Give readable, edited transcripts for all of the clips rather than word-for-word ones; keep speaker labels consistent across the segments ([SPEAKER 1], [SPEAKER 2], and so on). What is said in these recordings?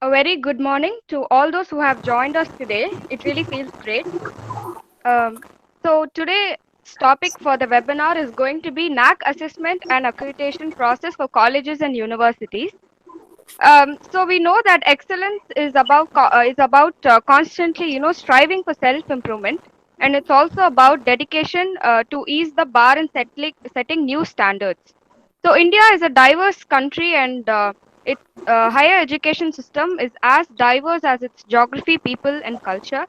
[SPEAKER 1] A very good morning to all those who have joined us today. It really feels great. Um, today's topic for the webinar is going to be NAC assessment and accreditation process for colleges and universities. We know that excellence is about constantly, striving for self-improvement, and it's also about dedication to ease the bar and setting new standards. So India is a diverse country, and its higher education system is as diverse as its geography, people, and culture.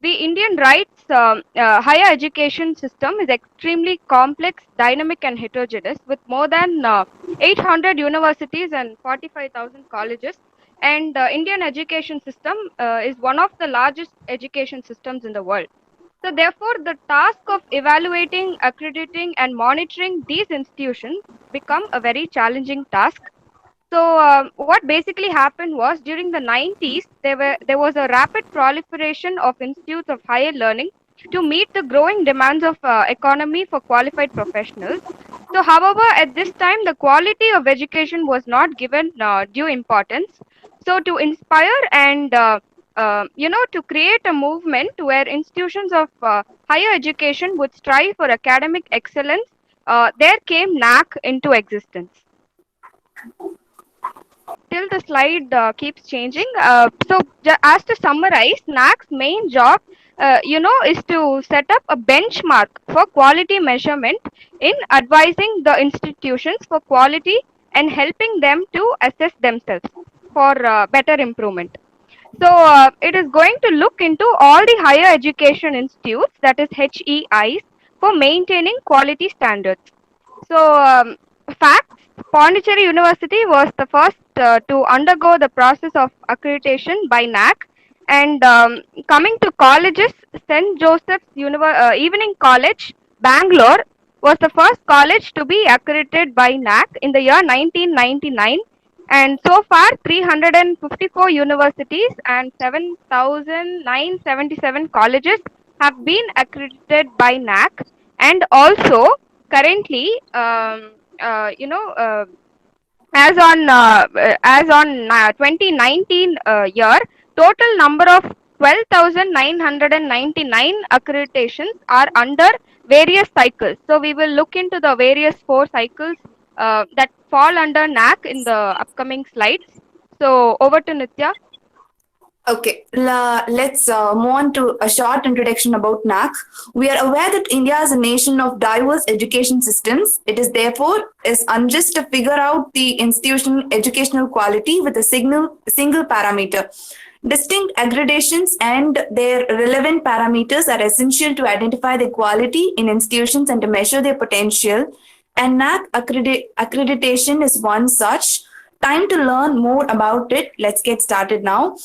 [SPEAKER 1] The Indian rights higher education system is extremely complex, dynamic, and heterogeneous, with more than 800 universities and 45,000 colleges. And Indian education system is one of the largest education systems in the world. So, therefore, the task of evaluating, accrediting, and monitoring these institutions become a very challenging task. What basically happened was during the 90s, there was a rapid proliferation of institutes of higher learning to meet the growing demands of economy for qualified professionals. So, however, at this time, the quality of education was not given due importance. So, to inspire and to create a movement where institutions of higher education would strive for academic excellence, there came NAC into existence. Till the slide keeps changing. As to summarize, NAC's main job, is to set up a benchmark for quality measurement in advising the institutions for quality and helping them to assess themselves for better improvement. It is going to look into all the higher education institutes, that is HEIs, for maintaining quality standards. So, facts, Pondicherry University was the first to undergo the process of accreditation by NAC. And coming to colleges, St. Joseph's Evening College, Bangalore, was the first college to be accredited by NAC in the year 1999. And so far, 354 universities and 7,977 colleges have been accredited by NAC. And also, currently, as on 2019 year, total number of 12,999 accreditations are under various cycles. So we will look into the various four cycles that fall under NAC in the upcoming slides. So over to Nitya.
[SPEAKER 2] Okay, let's move on to a short introduction about NAC. We are aware that India is a nation of diverse education systems. It is therefore is unjust to figure out the institutional educational quality with a single parameter. Distinct accreditations and their relevant parameters are essential to identify the quality in institutions and to measure their potential. And NAC accreditation is one such. Time to learn more about it. Let's get started now.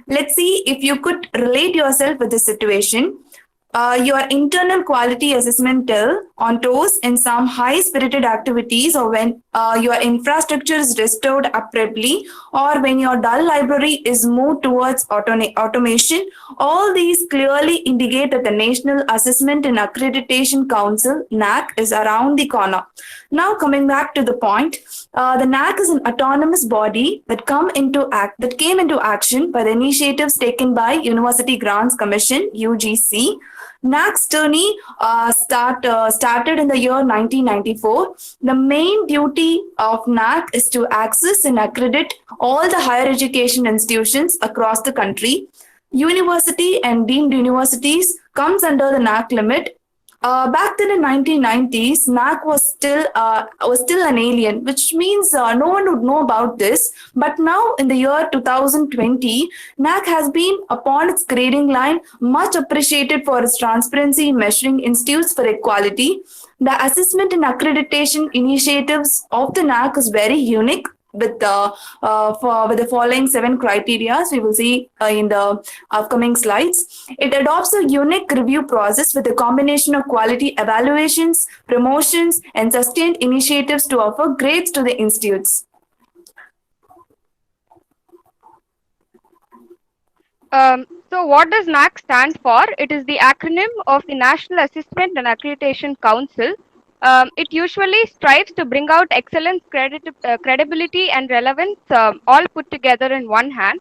[SPEAKER 2] Let's see if you could relate yourself with this situation. Your internal quality assessment tell on toes in some high spirited activities, or when your infrastructure is restored abruptly, or when your dull library is moved towards automation. All these clearly indicate that the National Assessment and Accreditation Council, NAC, is around the corner. Now, coming back to the point, the NAC is an autonomous body that came into action by the initiatives taken by University Grants Commission (UGC). NAC's journey started in the year 1994. The main duty of NAC is to access and accredit all the higher education institutions across the country. University and deemed universities comes under the NAC limit. Back then in 1990s, NAC was still an alien, which means no one would know about this. But now in the year 2020, NAC has been upon its grading line, much appreciated for its transparency in measuring institutes for equality. The assessment and accreditation initiatives of the NAC is very unique with the following seven criteria we will see in the upcoming slides. It adopts a unique review process with a combination of quality evaluations, promotions, and sustained initiatives to offer grades to the institutes.
[SPEAKER 1] What does NAC stand for? It is the acronym of the National Assessment and Accreditation Council. It usually strives to bring out excellence, credibility, and relevance all put together in one hand.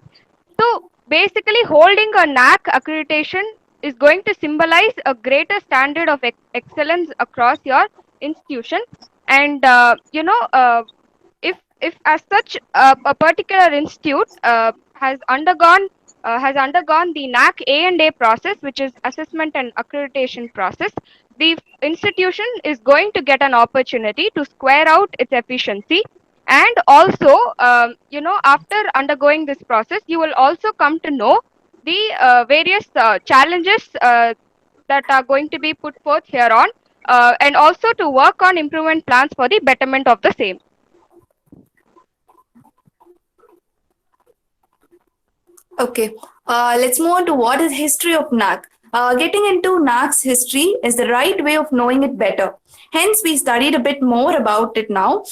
[SPEAKER 1] So basically, holding a NAC accreditation is going to symbolize a greater standard of excellence across your institution. And if as such a particular institute has undergone the NAC A&A process, which is assessment and accreditation process, the institution is going to get an opportunity to square out its efficiency. And also, after undergoing this process, you will also come to know the various challenges that are going to be put forth here on, and also to work on improvement plans for the betterment of the same.
[SPEAKER 2] Okay, let's move on to what is history of NAC. Getting into NAC's history is the right way of knowing it better. Hence, we studied a bit more about it now.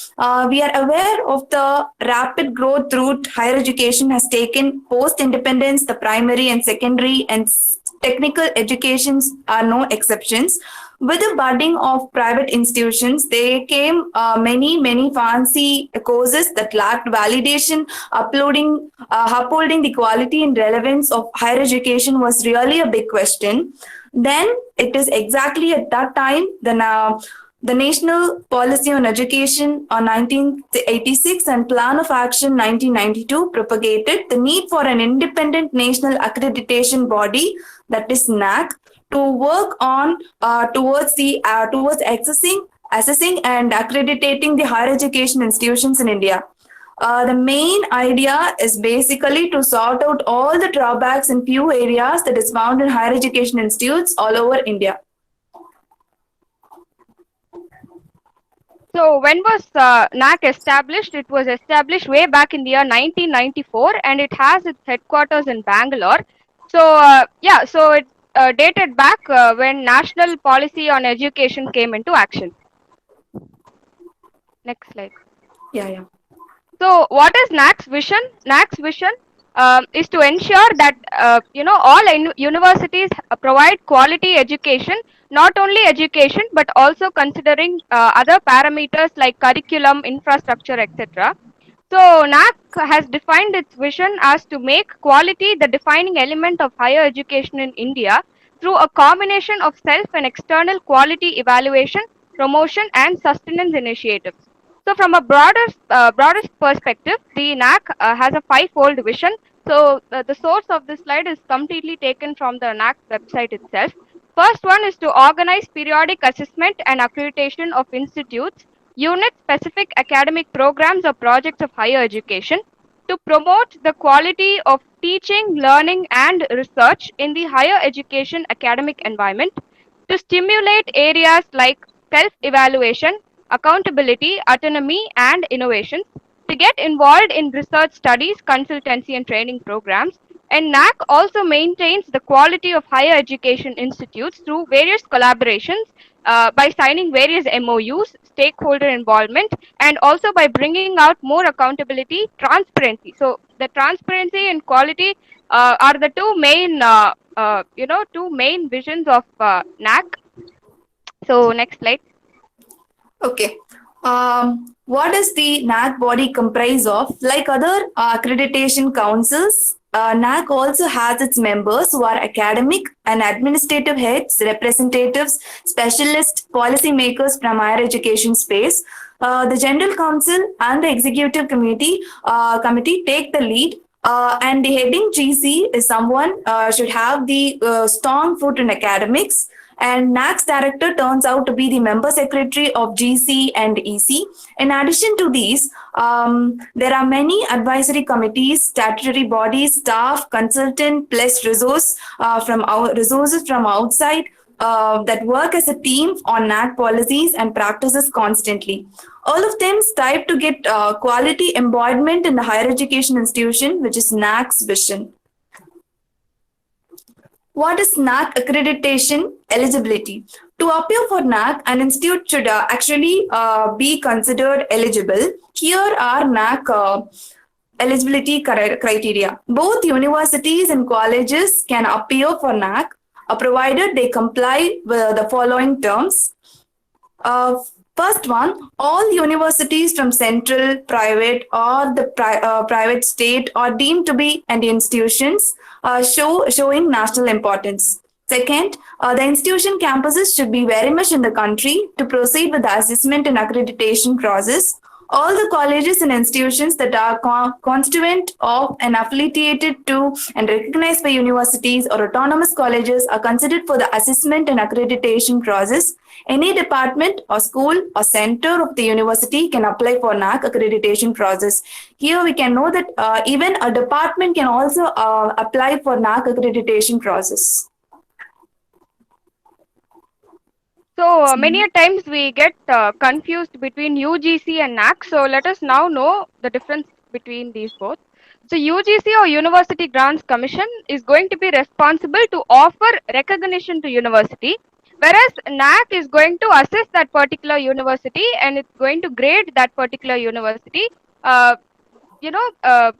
[SPEAKER 2] We are aware of the rapid growth route higher education has taken post-independence. The primary and secondary and technical educations are no exceptions. With the budding of private institutions, there came many fancy courses that lacked validation. Upholding the quality and relevance of higher education was really a big question. Then it is exactly at that time the National Policy on Education on 1986 and Plan of Action 1992 propagated the need for an independent national accreditation body, that is NAC, to work on towards assessing and accrediting the higher education institutions in India. The main idea is basically to sort out all the drawbacks in few areas that is found in higher education institutes all over India.
[SPEAKER 1] So when was NAC established? It was established way back in the year 1994, and it has its headquarters in Bangalore. So so it dated back when National Policy on Education came into action. Next slide.
[SPEAKER 2] Yeah.
[SPEAKER 1] So what is NAC's vision? NAC's vision is to ensure that all universities provide quality education, not only education but also considering other parameters like curriculum, infrastructure, etc. So NAC has defined its vision as to make quality the defining element of higher education in India through a combination of self and external quality evaluation, promotion, and sustenance initiatives. So from a broader perspective, the NAC has a five-fold vision. So the source of this slide is completely taken from the NAC website itself. First one is to organize periodic assessment and accreditation of institutes, unit-specific academic programs or projects of higher education, to promote the quality of teaching, learning, and research in the higher education academic environment, to stimulate areas like self-evaluation, accountability, autonomy, and innovation, to get involved in research studies, consultancy, and training programs. And NAC also maintains the quality of higher education institutes through various collaborations by signing various MOUs, stakeholder involvement, and also by bringing out more accountability, transparency. So the transparency and quality are the two main visions of NAC. So next slide.
[SPEAKER 2] Okay. What does the NAC body comprise of? Like other accreditation councils, NAC also has its members who are academic and administrative heads, representatives, specialists, policymakers from higher education space. The General Council and the Executive Committee take the lead. And the heading GC is someone should have the strong foot in academics, and NAC's director turns out to be the member secretary of GC and EC. In addition to these, there are many advisory committees, statutory bodies, staff, consultant, plus resources from outside that work as a team on NAC policies and practices constantly. All of them strive to get quality embodiment in the higher education institution, which is NAC's vision. What is NAC accreditation eligibility? To appear for NAC, an institute should actually be considered eligible. Here are NAC eligibility criteria. Both universities and colleges can appear for NAC, provided they comply with the following terms. Uh, First one, all universities from central, private, or the private state are deemed to be and institutions showing national importance. Second, the institution campuses should be very much in the country to proceed with the assessment and accreditation process. All the colleges and institutions that are constituent of and affiliated to and recognized by universities or autonomous colleges are considered for the assessment and accreditation process. Any department or school or center of the university can apply for NAC accreditation process. Here we can know that even a department can also apply for NAC accreditation process.
[SPEAKER 1] So many a times we get confused between UGC and NAC. So let us now know the difference between these both. So UGC or University Grants Commission is going to be responsible to offer recognition to university, whereas NAC is going to assess that particular university and it's going to grade that particular university. Uh,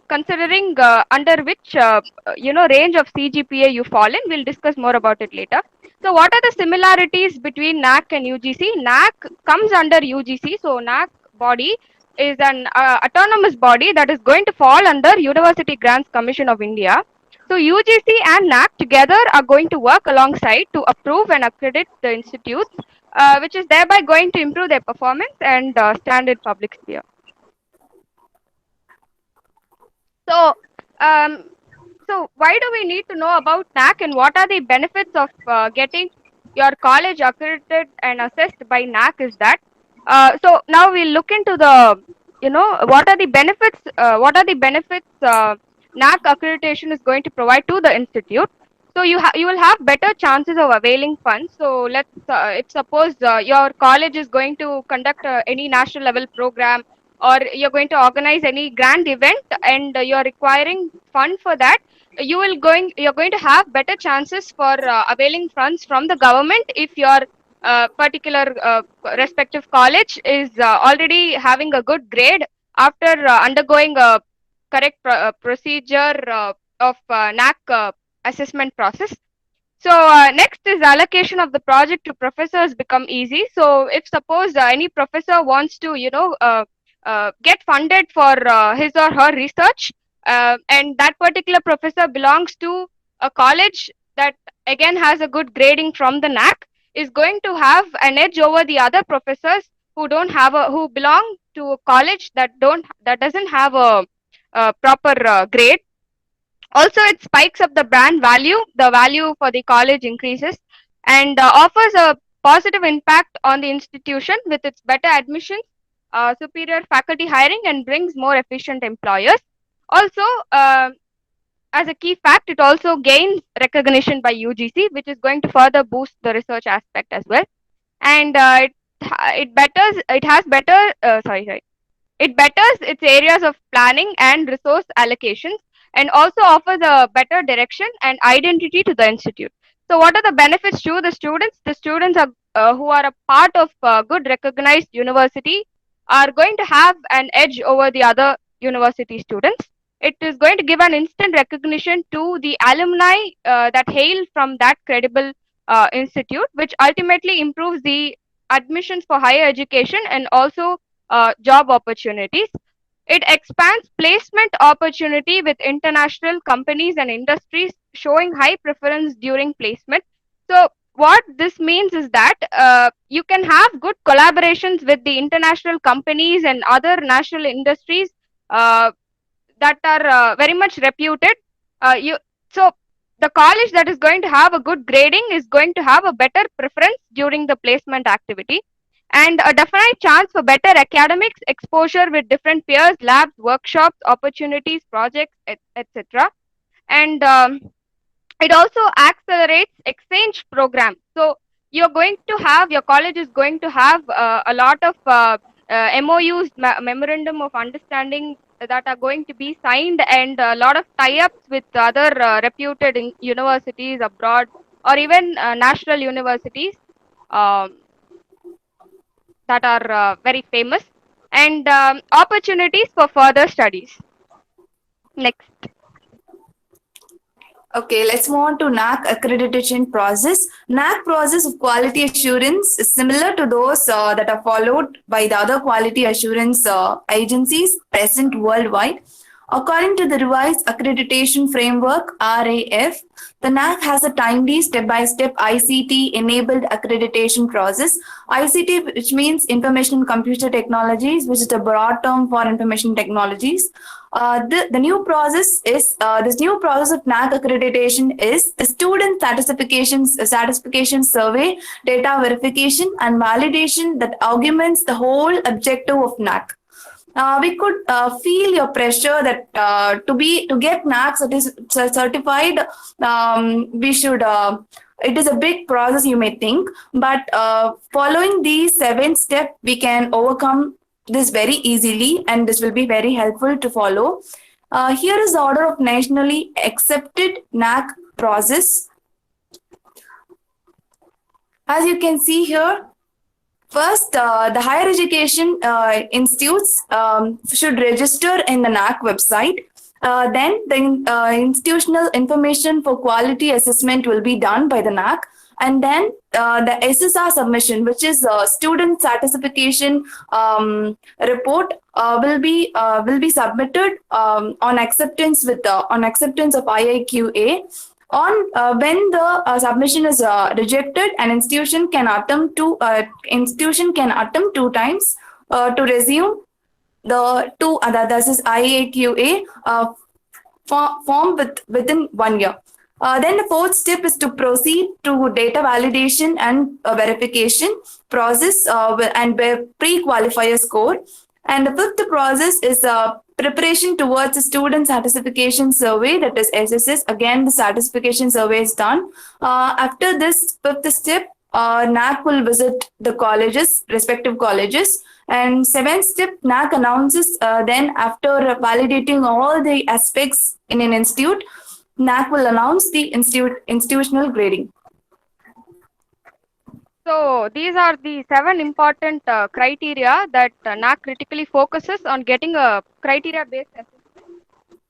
[SPEAKER 1] Considering under which range of CGPA you fall in, we'll discuss more about it later. So what are the similarities between NAC and UGC? NAC comes under UGC, so NAC body is an autonomous body that is going to fall under University Grants Commission of India. So UGC and NAC together are going to work alongside to approve and accredit the institutes, which is thereby going to improve their performance and stand in public sphere. So, um, so why do we need to know about NAC and what are the benefits of getting your college accredited and assessed by NAC? Is that so? Now we'll look into the what are the benefits? What are the benefits NAC accreditation is going to provide to the institute? So you will have better chances of availing funds. So let's if suppose your college is going to conduct any national level program, or you're going to organize any grand event and you're requiring fund for that, you're going to have better chances for availing funds from the government if your particular respective college is already having a good grade after undergoing a correct procedure of NAC assessment process. So next is allocation of the project to professors become easy. So if suppose any professor wants to, get funded for his or her research, and that particular professor belongs to a college that again has a good grading from the NAC, is going to have an edge over the other professors who belong to a college that doesn't have a proper grade. Also, it spikes up the brand value. The value for the college increases and offers a positive impact on the institution with its better admissions, superior faculty hiring, and brings more efficient employers. Also, as a key fact, it also gains recognition by UGC, which is going to further boost the research aspect as well. And it has better it betters its areas of planning and resource allocations and also offers a better direction and identity to the institute. So, what are the benefits to the students? The students are who are a part of good recognized university are going to have an edge over the other university students. It is going to give an instant recognition to the alumni that hail from that credible institute, which ultimately improves the admissions for higher education and also job opportunities. It expands placement opportunity with international companies and industries showing high preference during placement. So, what this means is that you can have good collaborations with the international companies and other national industries that are very much reputed. You so the college that is going to have a good grading is going to have a better preference during the placement activity and a definite chance for better academics exposure with different peers, labs, workshops, opportunities, projects, etc. And it also accelerates exchange programs. So you're going to have your college is going to have a lot of MOUs, memorandum of understanding, that are going to be signed, and a lot of tie-ups with other reputed universities abroad or even national universities um, that are very famous, and opportunities for further studies. Next.
[SPEAKER 2] Okay, let's move on to NAC accreditation process. NAC process of quality assurance is similar to those that are followed by the other quality assurance agencies present worldwide. According to the revised accreditation framework (RAF), the NAC has a timely step-by-step ICT-enabled accreditation process. ICT, which means Information and Computer Technologies, which is the broad term for information technologies. The new process is this new process of NAC accreditation is the student satisfaction survey, data verification, and validation that augments the whole objective of NAC. We could feel your pressure that to get NAC certified, we should. It is a big process, you may think, but following these 7 steps, we can overcome this very easily, and this will be very helpful to follow. Here is the order of nationally accepted NAC process. As you can see here, first, the higher education institutes should register in the NAC website. Then the institutional information for quality assessment will be done by the NAC. And then the SSR submission, which is student satisfaction report, will be submitted on acceptance of IIQA. When the submission is rejected, an institution can attempt 2 times to resume the two that is IAQA form within 1 year. Then the fourth step is to proceed to data validation and verification process and pre-qualifier score. And the fifth process is preparation towards a student satisfaction survey, that is SSS. Again, the satisfaction survey is done. After this fifth step, NAC will visit the respective colleges. And seventh step, NAC announces then after validating all the aspects in an institute, NAC will announce the institutional grading.
[SPEAKER 1] So these are the 7 important criteria that NAC critically focuses on getting a criteria-based assessment.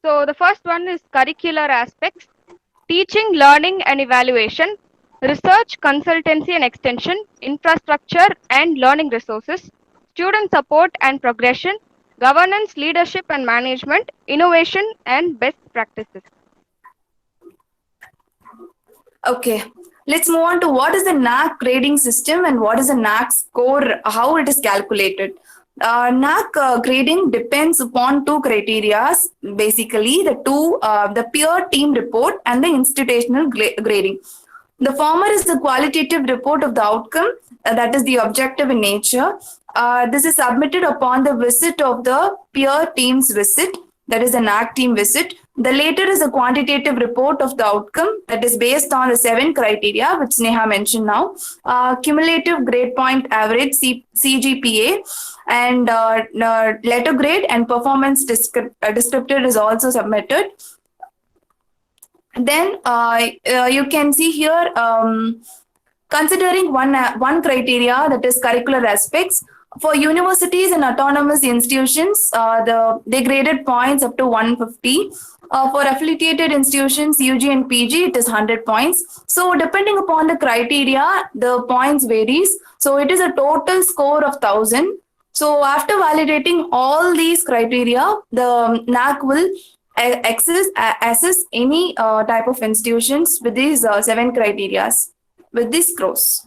[SPEAKER 1] So the first one is curricular aspects, teaching, learning and evaluation, research, consultancy and extension, infrastructure and learning resources, student support and progression, governance, leadership and management, innovation and best practices.
[SPEAKER 2] Okay, let's move on to what is the NAC grading system and what is the NAC score, how it is calculated. NAC grading depends upon 2 criteria, basically the peer team report and the institutional grading. The former is the qualitative report of the outcome, that is the objective in nature. This is submitted upon the visit of the peer team's visit, that is the NAC team visit. The later is a quantitative report of the outcome that is based on the 7 criteria, which Neha mentioned now. Cumulative grade point average, CGPA, and letter grade and performance descriptor is also submitted. Then you can see here, considering one criteria, that is curricular aspects. For universities and autonomous institutions, they graded points up to 150. For affiliated institutions, UG and PG, it is 100 points. So depending upon the criteria, the points varies. So it is a total score of 1,000. So after validating all these criteria, the NAC will assess any type of institutions with these 7 criteria, with these scores.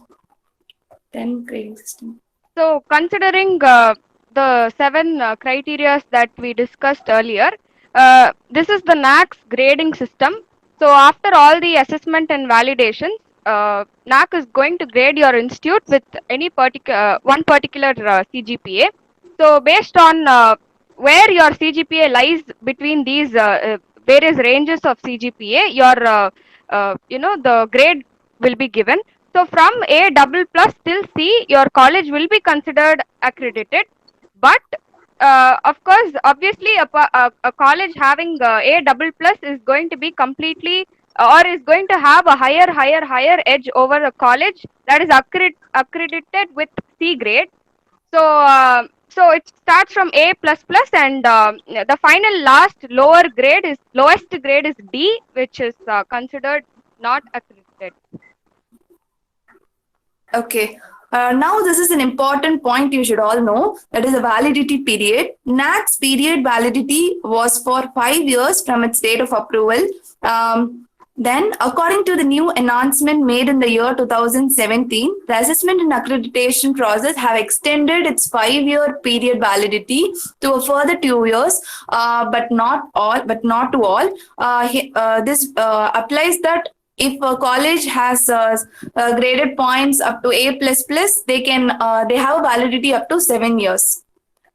[SPEAKER 2] Then grading system.
[SPEAKER 1] So considering the 7 criteria that we discussed earlier, this is the NAC's grading system. So after all the assessment and validation, NAC is going to grade your institute with any one particular CGPA. So based on where your CGPA lies between these various ranges of CGPA, your the grade will be given. So from A double plus till C, your college will be considered accredited. But of course, obviously, a college having A double plus is going to be completely or is going to have a higher edge over a college that is accredited with C grade. So So it starts from A++, and the final lowest grade is D, which is considered not accredited.
[SPEAKER 2] Okay. Now, this is an important point you should all know. That is a validity period. NAC's period validity was for 5 years from its date of approval. Then, according to the new announcement made in the year 2017, the assessment and accreditation process have extended its 5 year period validity to a further 2 years, but not all. But not to all. This applies that if a college has graded points up to A plus plus, they have a validity up to 7 years.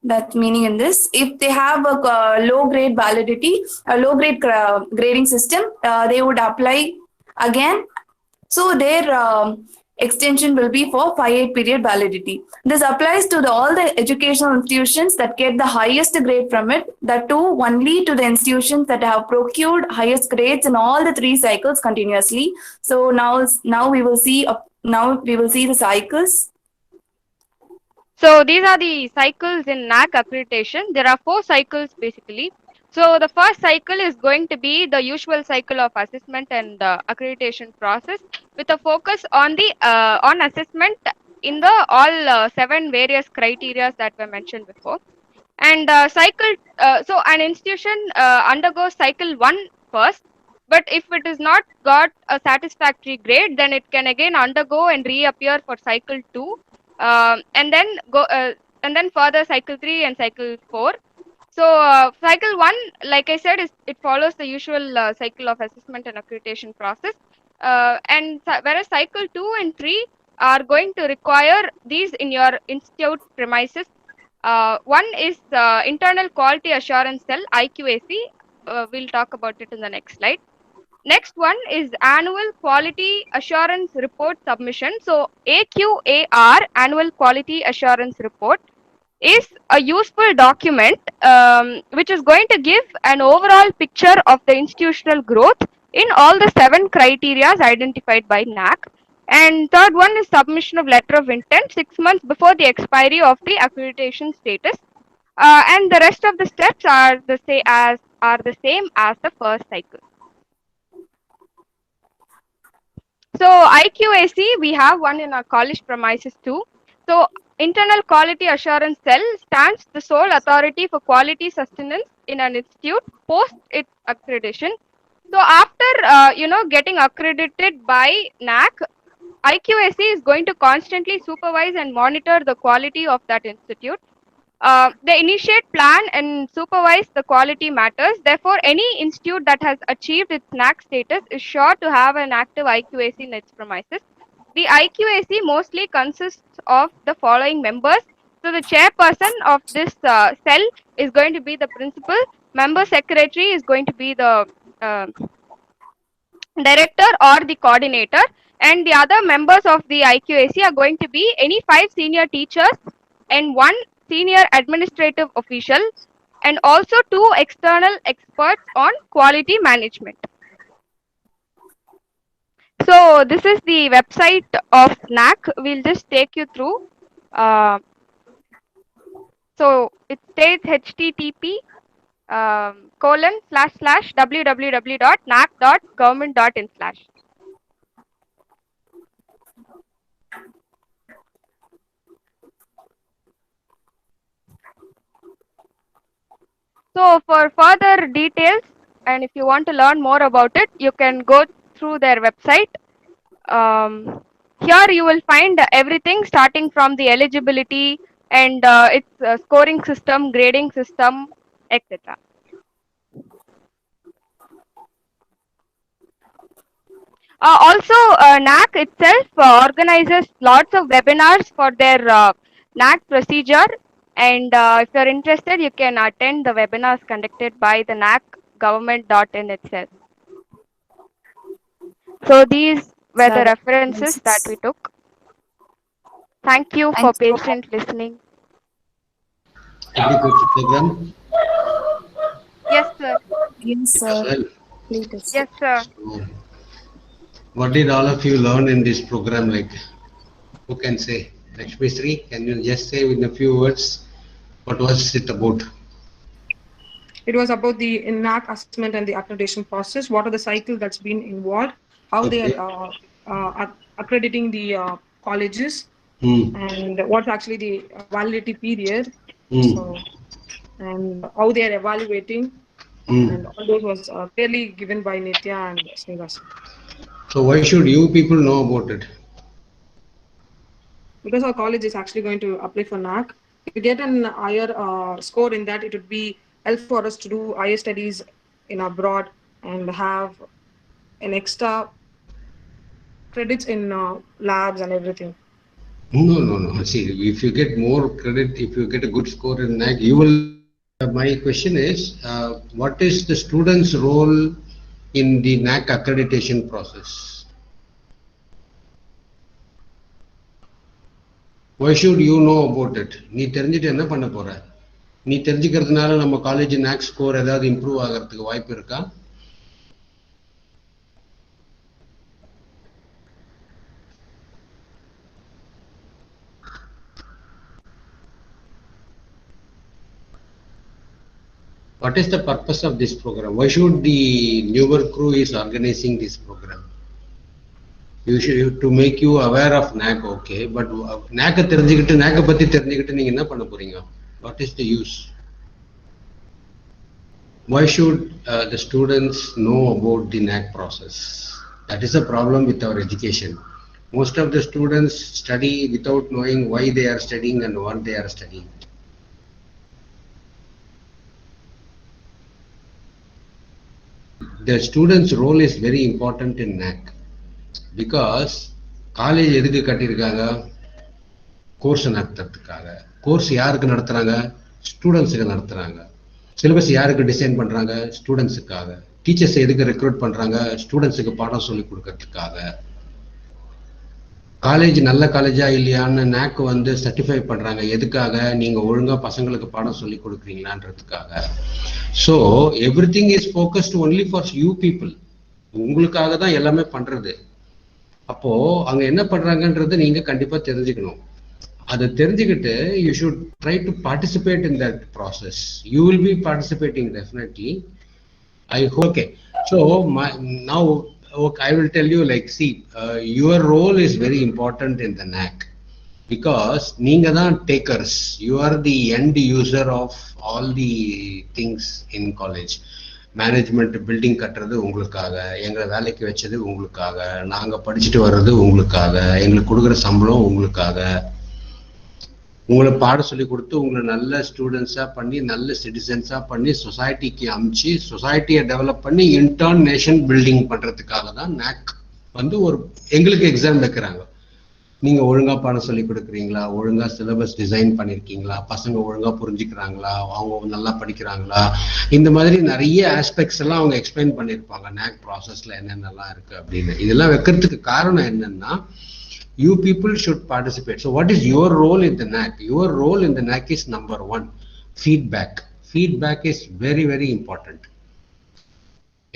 [SPEAKER 2] That meaning in this, if they have a low grade validity, a low grade grading system, they would apply again. So their extension will be for 5 year period validity. This applies to all the educational institutions that get the highest grade from it. That too only to the institutions that have procured highest grades in all the 3 cycles continuously. So now we will see the cycles.
[SPEAKER 1] So these are the cycles in NAC accreditation. There are 4 cycles basically. So the first cycle is going to be the usual cycle of assessment and accreditation process, with a focus on the on assessment in the all 7 various criteria that were mentioned before. And so an institution undergoes cycle 1 first, but if it is not got a satisfactory grade, then it can again undergo and reappear for cycle 2, and then further cycle 3 and cycle 4. So cycle 1, like I said, it follows the usual cycle of assessment and accreditation process, whereas cycle 2 and 3 are going to require these in your institute premises. One is internal quality assurance cell, IQAC. We'll talk about it in the next slide. Next one is annual quality assurance report submission. So AQAR, annual quality assurance report, is a useful document which is going to give an overall picture of the institutional growth in all the 7 criteria identified by NAC. And third one is submission of letter of intent 6 months before the expiry of the accreditation status. And the rest of the steps are the same as the first cycle. So IQAC, we have one in our college premises too. So internal quality assurance cell stands the sole authority for quality sustenance in an institute post its accreditation. So after getting accredited by NAC, IQAC is going to constantly supervise and monitor the quality of that institute. They initiate, plan, and supervise the quality matters. Therefore, any institute that has achieved its NAC status is sure to have an active IQAC in its premises. The IQAC mostly consists of the following members. So, the chairperson of this cell is going to be the principal. Member secretary is going to be the director or the coordinator, and the other members of the IQAC are going to be any 5 senior teachers and 1 senior administrative official, and also 2 external experts on quality management. So this is the website of NAC. We'll just take you through. So it states http ://www.nac.government.in/. So for further details, and if you want to learn more about it, you can go through their website. Here you will find everything starting from the eligibility and its scoring system, grading system, etc. Also, NAC itself organizes lots of webinars for their NAC procedure, and if you're interested, you can attend the webinars conducted by the NAC government.in itself. So these were the references that we took. Thank you for patient listening.
[SPEAKER 3] Did you go to program?
[SPEAKER 1] Yes, sir.
[SPEAKER 2] Yes, sir.
[SPEAKER 1] Yes, sir.
[SPEAKER 3] So, what did all of you learn in this program? Like, who can say? Lakshmi Sri, can you just say in a few words What was it about?
[SPEAKER 4] It was about the NAC assessment and the accreditation process. What are the cycles that's been involved? How they
[SPEAKER 3] Okay.
[SPEAKER 4] are accrediting the colleges,
[SPEAKER 3] Hmm.
[SPEAKER 4] and what's actually the validity period.
[SPEAKER 3] Hmm.
[SPEAKER 4] So, and how they are evaluating,
[SPEAKER 3] Hmm.
[SPEAKER 4] and all those was clearly given by Nitya and Srivas.
[SPEAKER 3] So why should you people know about it?
[SPEAKER 4] Because our college is actually going to apply for NAC. If you get an higher score in that, it would be help for us to do higher studies in abroad and have an extra credits in labs and everything.
[SPEAKER 3] No, no, no. See, if you get more credit, if you get a good score in NAC, you will. My question is, what is the student's role in the NAC accreditation process? Why should you know about it? நீ தெரிஞ்சிட்டு என்ன பண்ண போற? நீ தெரிஞ்சுக்கிறதுனால நம்ம college NAC score ஏதாவது improve ஆகிறதுக்கு வாய்ப்பு இருக்கா? What is the purpose of this program? Why should the newer crew is organizing this program? You should to make you aware of NAC, okay, but NAC தெரிஞ்சுக்கிட்டு NAC பத்தி தெரிஞ்சுக்கிட்டு நீங்க என்ன பண்ண போறீங்க? What is the use? Why should the students know about the NAC process? That is a problem with our education. Most of the students study without knowing why they are studying and what they are studying. The student's role is very important in NAC because college எதுக்கு கட்டியிருக்காங்க? Course நடத்துறதுக்காக. Course யாருக்கு நடத்துறாங்க? ஸ்டூடெண்ட்ஸுக்கு நடத்துறாங்க. Syllabus யாருக்கு design பண்றாங்க? ஸ்டூடெண்ட்ஸுக்காக. Teachers எதுக்கு recruit பண்றாங்க? ஸ்டூடெண்ட்ஸுக்கு பாடம் சொல்லி கொடுக்கறதுக்காக. காலேஜ் நல்ல காலேஜா இல்லையான்னு NAC வந்து சர்டிஃபை பண்றாங்க. எதுக்காக? நீங்க ஒழுங்கா பசங்களுக்கு பாடம் சொல்லி கொடுக்குறீங்களான்றதுக்காக. So everything is focused only for you people. உங்களுக்காக தான் எல்லாமே பண்றது. அப்போ அங்க என்ன பண்றாங்கன்றது நீங்க கண்டிப்பா தெரிஞ்சுக்கணும். அதை தெரிஞ்சுக்கிட்டு you should try to participate in that process. You will be participating definitely. I okay. So now okay, I will tell you like see your role is very important in the NAC because நீங்க தான் takers. You are the end user of all the things in college. Management building கட்டுறது உங்களுக்காக, எங்களை வேலைக்கு வச்சது உங்களுக்காக, நாங்க படிச்சுட்டு வர்றது உங்களுக்காக, எங்களுக்கு கொடுக்குற சம்பளம் உங்களுக்காக, உங்களை பாடம் சொல்லி கொடுத்து உங்களை நல்ல ஸ்டூடெண்ட்ஸா பண்ணி நல்ல சிட்டிசன்ஸா பண்ணி சொசைட்டிக்கு அமிச்சு சொசைட்டியை டெவலப் பண்ணி இன்டர்ன் நேஷன் பில்டிங் பண்றதுக்காக தான் NAC வந்து ஒரு எங்களுக்கு எக்ஸாம் வைக்கிறாங்க. நீங்க ஒழுங்கா பாடம் சொல்லி கொடுக்குறீங்களா, ஒழுங்கா சிலபஸ் டிசைன் பண்ணிருக்கீங்களா, பசங்க ஒழுங்கா புரிஞ்சுக்கிறாங்களா, அவங்க நல்லா படிக்கிறாங்களா, இந்த மாதிரி நிறைய ஆஸ்பெக்ட்ஸ் எல்லாம் அவங்க எக்ஸ்பிளைன் பண்ணியிருப்பாங்க NAC ப்ராசஸ்ல என்னென்னலாம் இருக்கு அப்படின்னு. இதெல்லாம் வைக்கிறதுக்கு காரணம் என்னன்னா you people should participate. So what is your role in the NAC? Your role in the NAC is number one, feedback. Feedback is very, very important.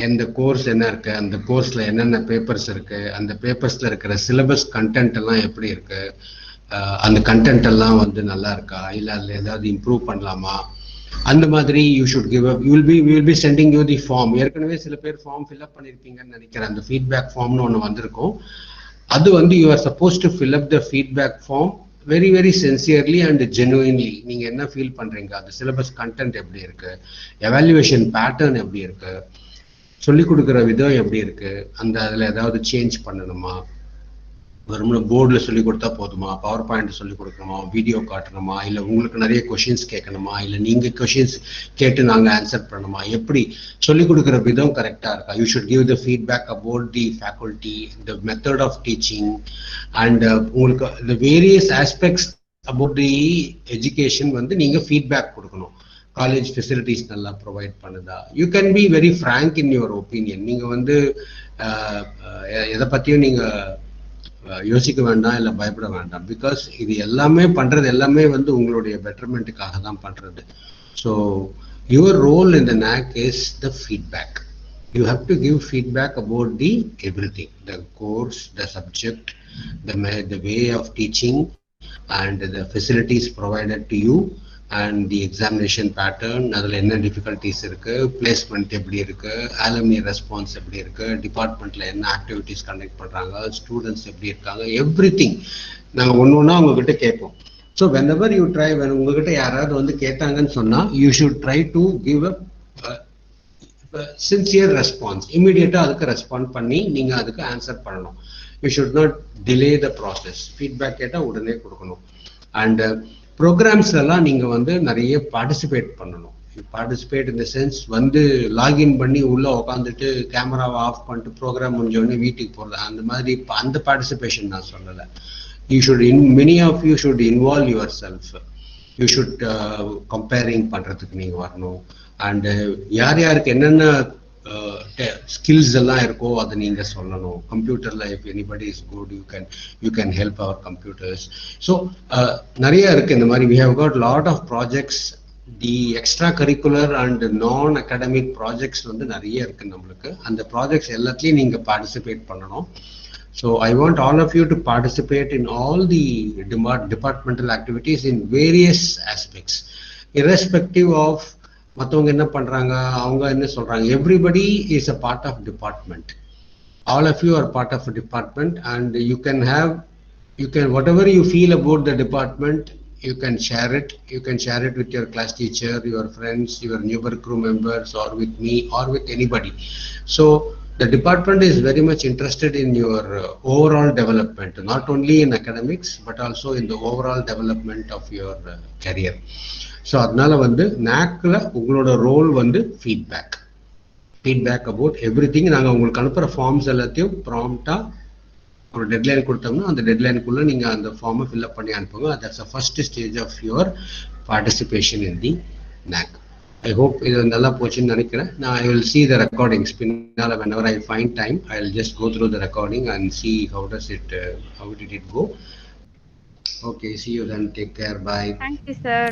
[SPEAKER 3] எந்த கோர்ஸ் என்ன இருக்கு, அந்த கோர்ஸ்ல என்னென்ன பேப்பர்ஸ் இருக்கு, அந்த பேப்பர்ஸ்ல இருக்கிற சிலபஸ் கண்டென்ட் எல்லாம் எப்படி இருக்கு, அந்த கண்டென்ட் எல்லாம் வந்து நல்லா இருக்கா, இல்ல அதுல ஏதாவது இம்ப்ரூவ் பண்ணலாமா, அந்த மாதிரி you should give up. we will be sending you the form. ஏற்கனவே சில பேர் ஃபார்ம் ஃபில் அப் பண்ணிருப்பீங்கன்னு நினைக்கிறேன். அந்த ஃபீட்பேக் ஃபார்ம்னு ஒன்று வந்திருக்கும். அது வந்து you are suppose to fill up the feedback form very very sincerely and genuinely. நீங்க என்ன ஃபீல் பண்றீங்க, அந்த சிலபஸ் கண்டென்ட் எப்படி இருக்கு, எவாலுவேஷன் பேட்டர்ன் எப்படி இருக்கு, சொல்லிக் கொடுக்குற விதம் எப்படி இருக்கு, அந்த அதுல ஏதாவது சேஞ்ச் பண்ணணுமா, வெறும் போர்டில் சொல்லி கொடுத்தா போதுமா, பவர் பாயிண்ட் சொல்லி கொடுக்கணுமா, வீடியோ காட்டணுமா, இல்லை உங்களுக்கு நிறைய கொஷின்ஸ் கேட்கணுமா, இல்லை நீங்க கொஷின்ஸ் கேட்டு நாங்கள் ஆன்சர் பண்ணணுமா, எப்படி சொல்லிக் கொடுக்குற விதம் கரெக்டாக இருக்கா. You should give the feedback about the faculty, the method of teaching and உங்களுக்கு the various aspects about the education வந்து நீங்க ஃபீட்பேக் கொடுக்கணும். காலேஜ் ஃபெசிலிட்டிஸ் நல்லா ப்ரொவைட் பண்ணுதா. You can be very frank in your opinion. நீங்க வந்து எதை பத்தியும் நீங்க யோசிக்க வேண்டாம், இல்லை பயப்பட வேண்டாம். பிகாஸ் இது எல்லாமே பண்றது எல்லாமே வந்து உங்களுடைய பெட்டர்மெண்ட்டுக்காக தான் பண்றது. So your role in the NAC is the feedback. You have to give feedback about the everything, the course, the subject, the way of teaching and the facilities provided to you, and the examination pattern, அதில் என்ன difficulties இருக்குது, placement எப்படி இருக்குது, alumni response எப்படி இருக்குது, டிபார்ட்மெண்ட்டில் என்ன activities conduct பண்ணுறாங்க, ஸ்டூடெண்ட்ஸ் எப்படி இருக்காங்க, எவ்ரிதிங் நாங்கள் ஒன்று ஒன்றா உங்ககிட்ட கேட்போம். ஸோ whenever you try, உங்ககிட்ட யாராவது வந்து கேட்டாங்கன்னு சொன்னால் you should try to give a sincere response. இமீடியட்டாக அதுக்கு ரெஸ்பாண்ட் பண்ணி நீங்கள் அதுக்கு ஆன்சர் பண்ணணும். you should not delay the process. Feedback கேட்டால் உடனே கொடுக்கணும். அண்ட் ப்ரோக்ராம்ஸ்லாம் நீங்கள் வந்து நிறைய பார்ட்டிசிபேட் பண்ணணும். பார்ட்டிசிபேட் இன் த சென்ஸ் வந்து லாகின் பண்ணி உள்ளே உட்காந்துட்டு கேமராவை ஆஃப் பண்ணிட்டு ப்ரோக்ராம் முடிஞ்சோடனே வீட்டுக்கு போகிறது அந்த மாதிரி அந்த பார்ட்டிசிபேஷன் நான் சொல்லலை. You should many of you should involve yourself. You should comparing பண்ணுறதுக்கு நீங்கள் வரணும். அண்டு யார் யாருக்கு என்னென்ன ஸ்கில்ஸ் எல்லாம் இருக்கோ அதை நீங்கள் சொல்லணும். கம்ப்யூட்டரில் if anybody is good you can help our computers. So நிறைய இருக்குது இந்த மாதிரி. We have got lot of projects. The extra curricular and non academic projects வந்து நிறைய இருக்குது நம்மளுக்கு. அந்த ப்ராஜெக்ட்ஸ் எல்லாத்துலேயும் நீங்கள் பார்ட்டிசிபேட் பண்ணணும். So I want all of you to participate in all the departmental activities in various aspects, irrespective of மற்றவங்க என்ன பண்ணுறாங்க, அவங்க என்ன சொல்கிறாங்க. Everybody is a part of department. All of you are part of a department and you can whatever you feel about the department, you can share it. You can share it with your class teacher, your friends, your neighbor crew members, or with me, or with anybody. So the department is very much interested in your overall development, not only in academics but also in the overall development of your career. So அதனால வந்து NAAC-ல உங்களோட role வந்து feedback about every thing. நாங்கள் உங்களுக்கு அனுப்புகிற forms எல்லாத்தையும் ப்ராம்ப்டாக ஒரு deadline கொடுத்தோம்னா அந்த டெட்லைனுக்குள்ளே நீங்கள் அந்த ஃபார்மை ஃபில்அப் பண்ணி அனுப்புங்க. That's a first stage of your participation in the NAAC. I hope இது நல்லா போச்சுன்னு நினைக்கிறேன். நான் I will see the recordings. பின்னால் whenever I find time, I will just go through the recording and see how did it go. Okay, see you then. Take care. Bye.
[SPEAKER 1] Thank you, sir.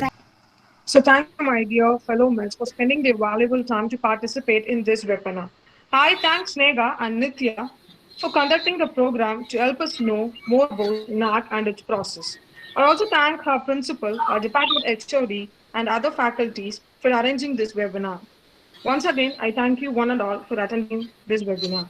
[SPEAKER 4] So thank you, my dear fellow mates, for spending their valuable time to participate in this webinar. I thank Snega and Nitya for conducting the program to help us know more about NAAC and its process. I also thank our principal, our department HOD, and other faculties for arranging this webinar. Once again, I thank you one and all for attending this webinar.